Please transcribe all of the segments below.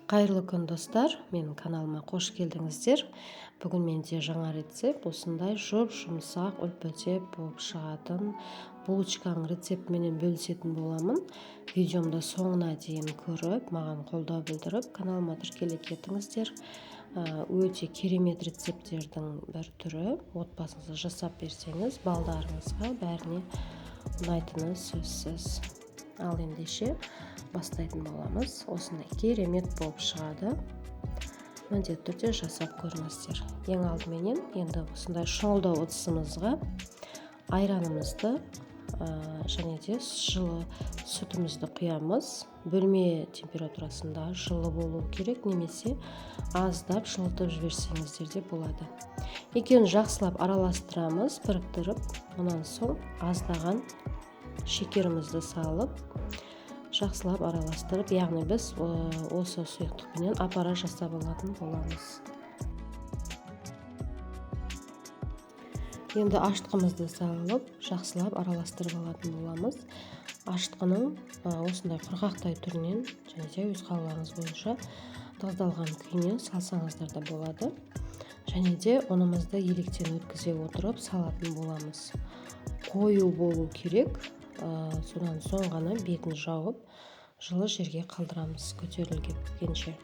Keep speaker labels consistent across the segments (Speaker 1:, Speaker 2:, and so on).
Speaker 1: Қайырлы күн достар, менің каналыма қош келдіңіздер. Бүгін менде жаңа рецепт, осындай жұмсақ үлпілдеп болып шығатын булочканың рецептіменен бөлісетін боламын. Видеомды соңына дейін көріп, маған қолдау білдіріп, каналыма тіркеле кетіңіздер. Өте керемет рецепттердің бір түрі. Отбасыңызға жасап берсеңіз, балдарыңызға бәріне ұнайтыны сөзсіз. Ал ендеше бастайтын боламыз. Осындай керемет болып шығады. Міндетті түрде жасап көріңіздер. Ең алдыменен енді осындай шұңылдау ыдысымызға айранымызды және де жылы сүтімізді құямыз. Бөлме температурасында жылы болу керек, немесе аздап жылытып жіберсеңіздер де болады. Екеуін жақсылап араластырамыз, біріктіріп, онан соң аздаған шекерімізді салып, жақсылап араластырып, яғни біз осы сұйықтықпенен апара жасап алатын боламыз. Енді ашытқымызды салып, жақсылап араластырып алатын боламыз. Ашытқының осындай құрғақтай түрінен және де өз қалауларыңыз бойынша дағдалған күйінен салсаңыздар да болады. Және де ұнымызды електен өткізе отырып салатын боламыз. Қою болу керек. Содан соң ғана бетін жауып, жылы жерге қалдырамыз көтерілгенше.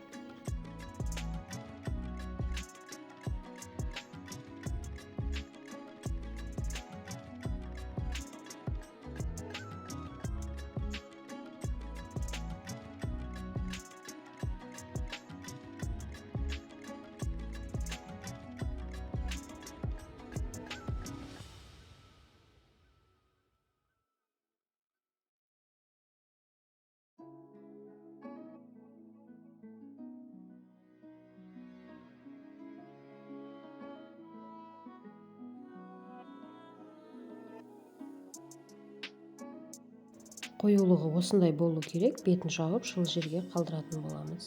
Speaker 1: Қоюлығы осындай болу керек, бетін жауып жылы жерге қалдыратын боламыз.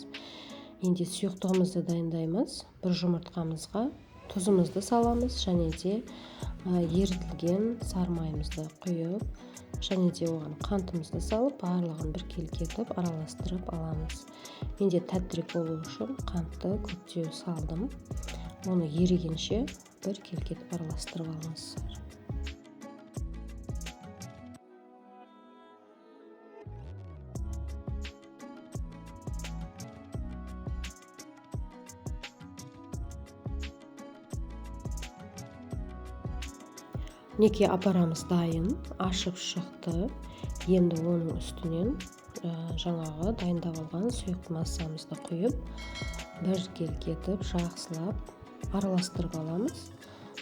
Speaker 1: Енді сұйықтығымызды дайындаймыз. Бір жұмыртқамызға тұзымызды саламыз, және де ерітілген сары майымызды құйып, және де оған қантымызды салып, барлығын біркелкі етіп араластырып аламыз. Менде тәттірек болу үшін қантты көптеу салдым. Оны ерігенше біркелкі етіп араластырып алыңыз. Неке апарамыз дайын, ашып шықты. Енді оның үстінен жаңағы дайындап алған сұйық массамызды құйып, біркелкі етіп жақсылап араластырып аламыз.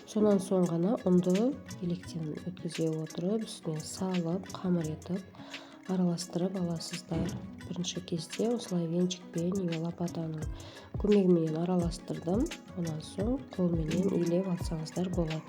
Speaker 1: Сонан соң ғана ұнды електен өткізе отырып, үстінен салып, қамыр етіп араластырып аласыздар. Бірінші кезде осылай венчикпен немесе лопатаның көмегімен араластырдым. Онан соң қолменен илеп алсаңыздар болады.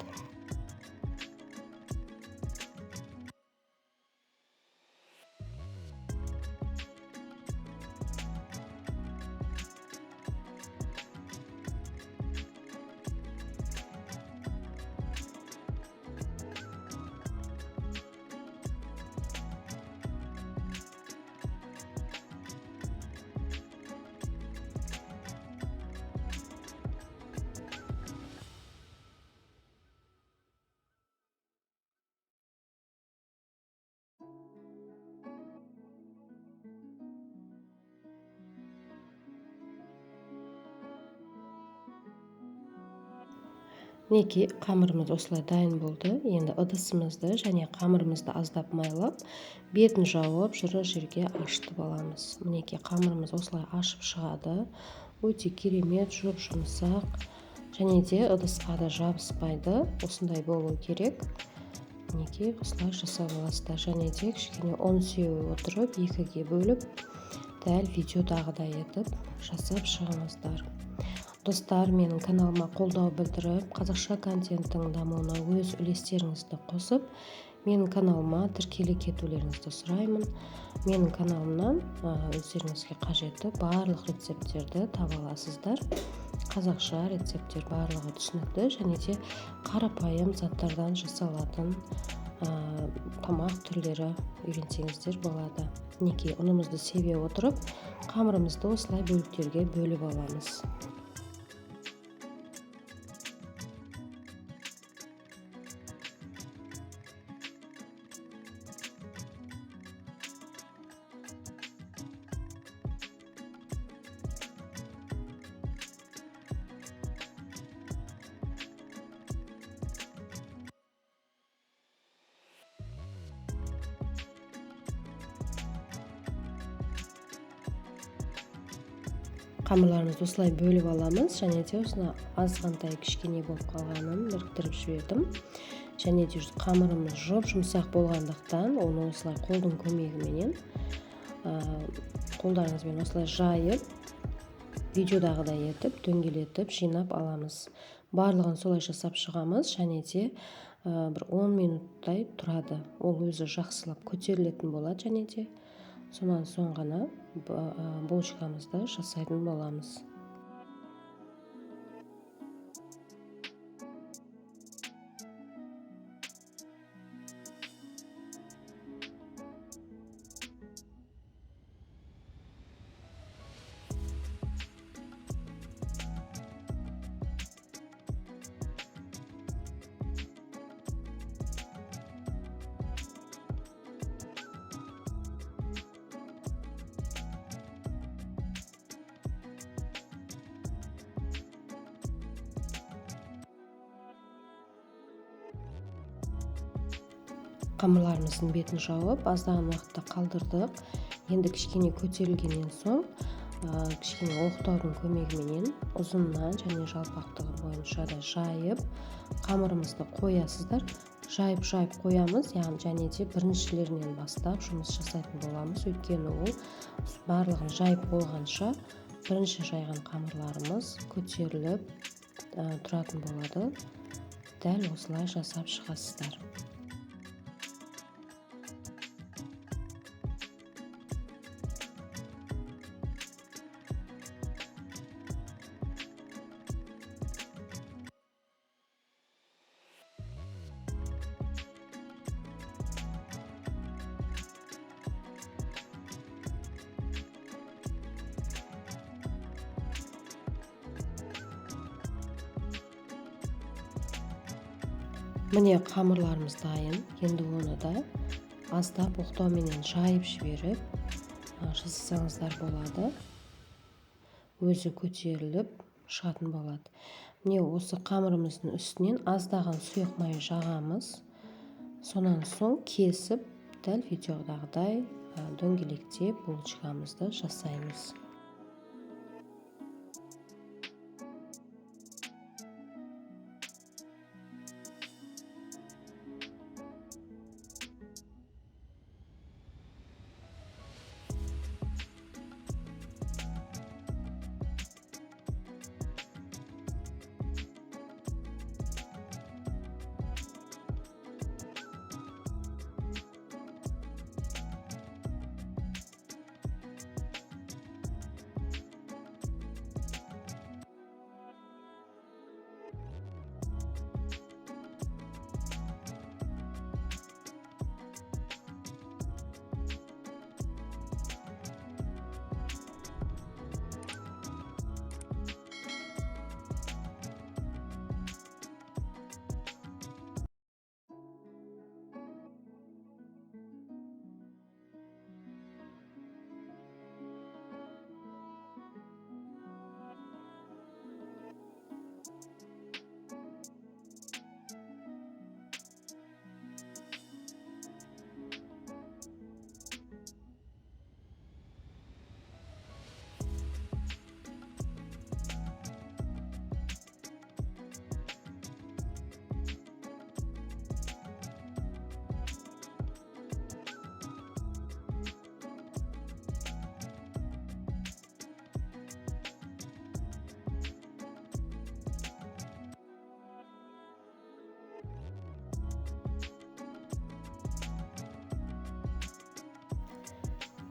Speaker 1: Неке қамырымыз осылай дайын болды. Енді ыдысымызды және қамырымызды аздап майлап, бетін жауып, жылы жерге ашытып аламыз. Мінекей қамырымыз осылай ашып шығады. Өте керемет, жұмсақ, және де ыдысқа да жабыспайды. Осындай болу керек. Мінекей осылай жасап аласыздар. Және де кішкене ұн сеуе отырып, екіге бөліп, дәл видеодағыдай етіп жасап шығыңыздар. Достар, менің каналыма қолдау білдіріп, қазақша контенттің дамуына өз үлестеріңізді қосып, менің каналыма тіркеле кетулеріңізді сұраймын. Менің каналымнан өздеріңізге қажетті барлық рецепттерді таба аласыздар. Қазақша рецепттер барлығы түсінікті, және де қарапайым заттардан жасалатын тамақ түрлері үйренсеңіздер болады. Мінекей ұнымызды себе отырып, қамырымызды осылай бөліктерге бөліп аламыз. Қамырларымызды осылай бөліп аламыз, және де осына азғантай кішкене болып қалғанын біріктіріп жібердім. Және де қамырымыз жұмсақ болғандықтан, оны осылай қолдың көмегіменен, қолдарыңызбен осылай жайып, видеодағыдай етіп, дөңгелетіп, жинап аламыз. Барлығын солай жасап шығамыз, және де бір 10 минуттай тұрады. Ол өзі жақсылап көтерілетін болады, және де сонан соң ғана булочкамызды жасайтын боламыз. Қамырларымыздың бетін жауып, аздаған уақытта қалдырдық. Енді кішкене көтерілгеннен соң, кішкене оқтаудың көмегіменен ұзыннан және жалпақтығы бойынша да жайып, қамырымызды қоясыздар. Жайып қоямыз, және де біріншілерінен бастап жұмыс жасайтын боламыз. Өйткені ол барлығын жайып болғанша, бірінші жайған қамырларымыз көтеріліп тұратын болады. Дәл осылай жасап шығасыздар. Міне қамырларымыз дайын. Енді оны да аздап оқтауменен жайып жіберіп жасасаңыздар болады. Өзі көтеріліп шығатын болады. Міне осы қамырымыздың үстінен аздаған сұйық май жағамыз. Сонан соң кесіп, дәл видеодағыдай дөңгелектеп булочкамызды жасаймыз.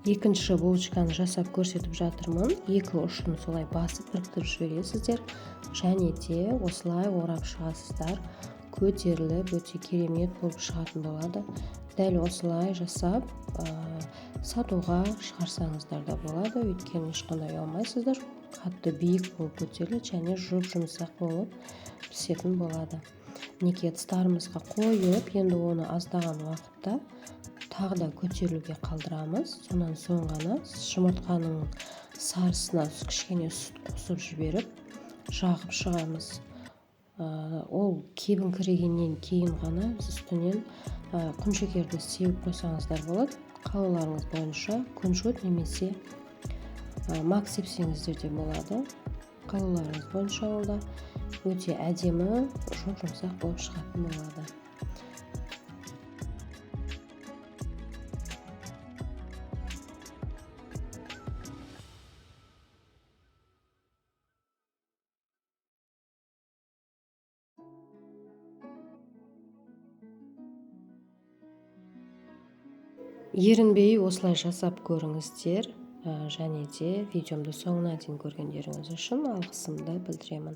Speaker 1: Екінші булочканы жасап көрсетіп жатырмын. Екі ұшын солай басып біріктіріп жібересіздер, және де осылай орап шығасыздар. көтеріліп өте керемет болып шығатын болады. Дәл осылай жасап сатуға шығарсаңыздар да болады, өйткені ешқандай ұялмайсыздар. Қатты биік болып көтеріледі және жұмсақ болып пісетін болады. Мінекей ыдыстарымызға қойып, енді оны аздаған уақытта тағы да көтерілуге қалдырамыз. Сонан соң ғана жұмыртқаның сарысына кішкене сүт қосып жіберіп жағып шығамыз. Ол кебіңкірегеннен кейін ғана үстінен құмшекерді сеуіп қойсаңыздар болады. Қалауларыңыз бойынша күншіт немесе мак сепсеңіздер де болады. Қалауларыңыз бойынша ол да өте әдемі жұмсақ болып шығатын болады. Ерінбей осылай жасап көріңіздер, және де видеомды соңына дейін көргендеріңіз үшін алғысымды білдіремін.